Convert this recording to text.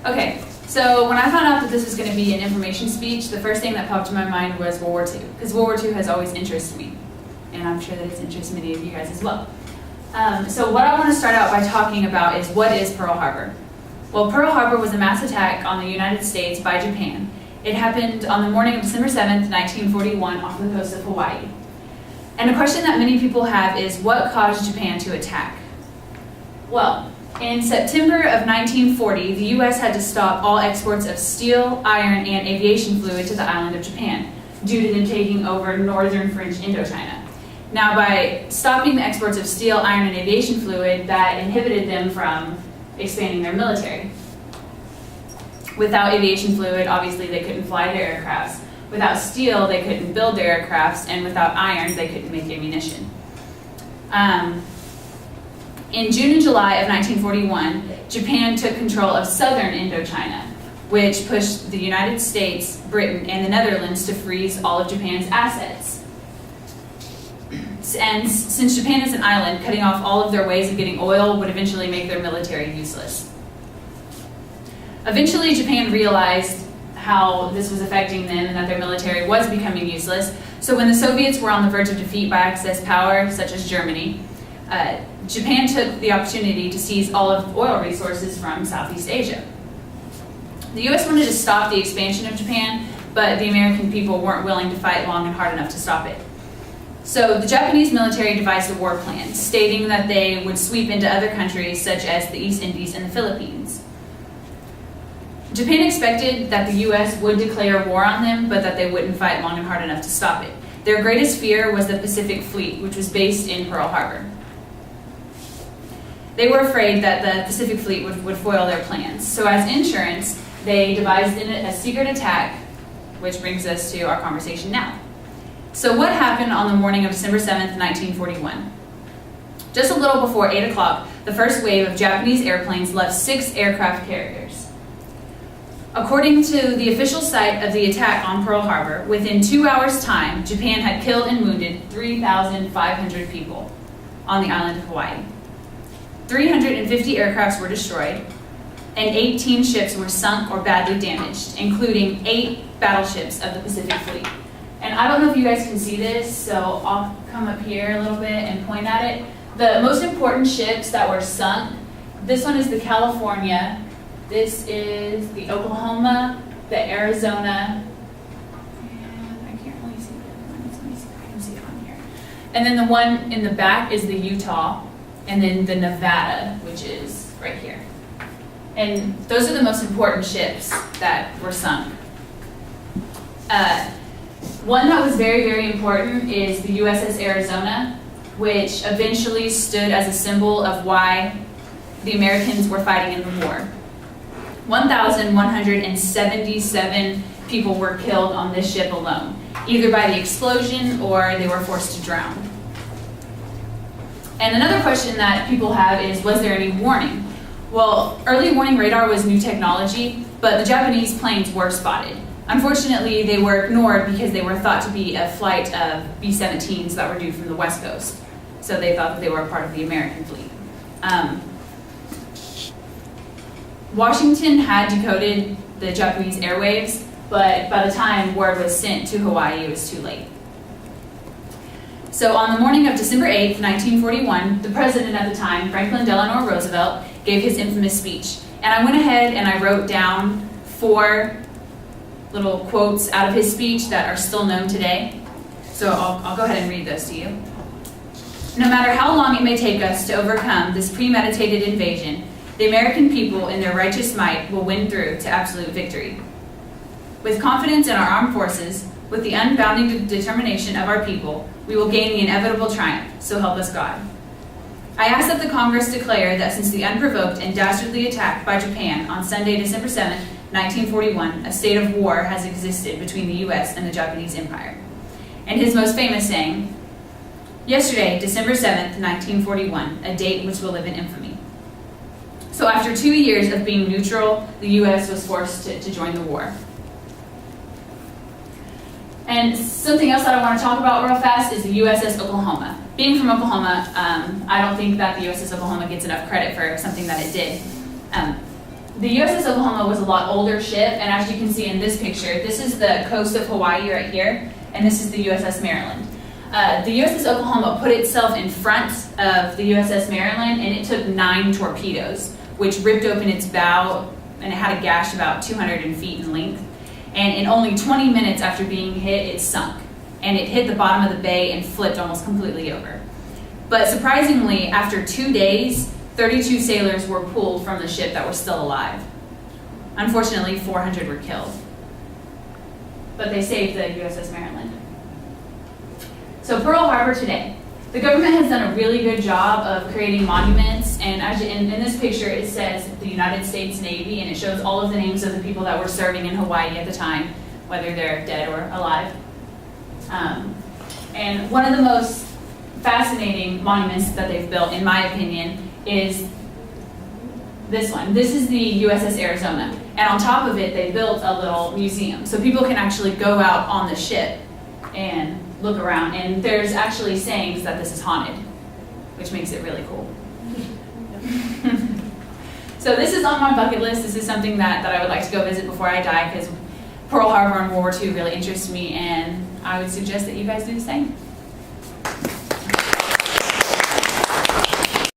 Okay, so when I found out that this was going to be an information speech, the first thing that popped to my mind was World War II, because World War II has always interested me, and I'm sure that it's interested many of you guys as well. So what I want to start out by talking about is, what is Pearl Harbor? Well, Pearl Harbor was a mass attack on the United States by Japan. It happened on the morning of December 7th, 1941, off the coast of Hawaii. And a question that many people have is, what caused Japan to attack? Well, in September of 1940, the U.S. had to stop all exports of steel, iron, and aviation fluid to the island of Japan, due to them taking over northern French Indochina. Now, by stopping the exports of steel, iron, and aviation fluid, that inhibited them from expanding their military. Without aviation fluid, obviously they couldn't fly their aircrafts. Without steel, they couldn't build their aircrafts, and without iron, they couldn't make ammunition. In June and July of 1941, Japan took control of southern Indochina, which pushed the United States, Britain, and the Netherlands to freeze all of Japan's assets. And since Japan is an island, cutting off all of their ways of getting oil would eventually make their military useless. Eventually, Japan realized how this was affecting them and that their military was becoming useless. So when the Soviets were on the verge of defeat by Axis power, such as Germany, Japan took the opportunity to seize all of the oil resources from Southeast Asia. The US wanted to stop the expansion of Japan, but the American people weren't willing to fight long and hard enough to stop it. So the Japanese military devised a war plan, stating that they would sweep into other countries such as the East Indies and the Philippines. Japan expected that the US would declare war on them, but that they wouldn't fight long and hard enough to stop it. Their greatest fear was the Pacific Fleet, which was based in Pearl Harbor. They were afraid that the Pacific Fleet would foil their plans. So as insurance, they devised a secret attack, which brings us to our conversation now. So what happened on the morning of December 7th, 1941? Just a little before 8 o'clock, the first wave of Japanese airplanes left 6 aircraft carriers. According to the official site of the attack on Pearl Harbor, within 2 hours' time, Japan had killed and wounded 3,500 people on the island of Hawaii. 350 aircrafts were destroyed, and 18 ships were sunk or badly damaged, including 8 battleships of the Pacific Fleet. And I don't know if you guys can see this, so I'll come up here a little bit and point at it. The most important ships that were sunk, this one is the California, this is the Oklahoma, the Arizona, and I can't really see the other ones. Let me see if I can see it on here. And then the one in the back is the Utah, and then the Nevada, which is right here. And those are the most important ships that were sunk. One that was very, very important is the USS Arizona, which eventually stood as a symbol of why the Americans were fighting in the war. 1,177 people were killed on this ship alone, either by the explosion or they were forced to drown. And another question that people have is, was there any warning? Well, early warning radar was new technology, but the Japanese planes were spotted. Unfortunately, they were ignored because they were thought to be a flight of B-17s that were due from the West Coast. So they thought that they were a part of the American fleet. Washington had decoded the Japanese airwaves, but by the time word was sent to Hawaii, it was too late. So on the morning of December 8th, 1941, the president at the time, Franklin Delano Roosevelt, gave his infamous speech. And I went ahead and I wrote down 4 little quotes out of his speech that are still known today. So I'll go ahead and read those to you. No matter how long it may take us to overcome this premeditated invasion, the American people in their righteous might will win through to absolute victory. With confidence in our armed forces, with the unbounding determination of our people, we will gain the inevitable triumph, so help us God. I ask that the Congress declare that since the unprovoked and dastardly attack by Japan on Sunday, December 7, 1941, a state of war has existed between the U.S. and the Japanese Empire. And his most famous saying, yesterday, December 7, 1941, a date which will live in infamy. So after 2 years of being neutral, the U.S. was forced to join the war. And something else that I want to talk about real fast is the USS Oklahoma. Being from Oklahoma, I don't think that the USS Oklahoma gets enough credit for something that it did. the USS Oklahoma was a lot older ship, and as you can see in this picture, this is the coast of Hawaii right here, and this is the USS Maryland. The USS Oklahoma put itself in front of the USS Maryland, and it took 9 torpedoes, which ripped open its bow, and it had a gash about 200 feet in length. And in only 20 minutes after being hit, it sunk. And it hit the bottom of the bay and flipped almost completely over. But surprisingly, after 2 days, 32 sailors were pulled from the ship that were still alive. Unfortunately, 400 were killed. But they saved the USS Maryland. So Pearl Harbor today. The government has done a really good job of creating monuments, and as in this picture it says the United States Navy, and it shows all of the names of the people that were serving in Hawaii at the time, whether they're dead or alive. And one of the most fascinating monuments that they've built, in my opinion, is this one. This is the USS Arizona, and on top of it they built a little museum, so people can actually go out on the ship and look around, and there's actually sayings that this is haunted, which makes it really cool. So this is on my bucket list. This is something that I would like to go visit before I die, because Pearl Harbor and World War II really interests me, and I would suggest that you guys do the same.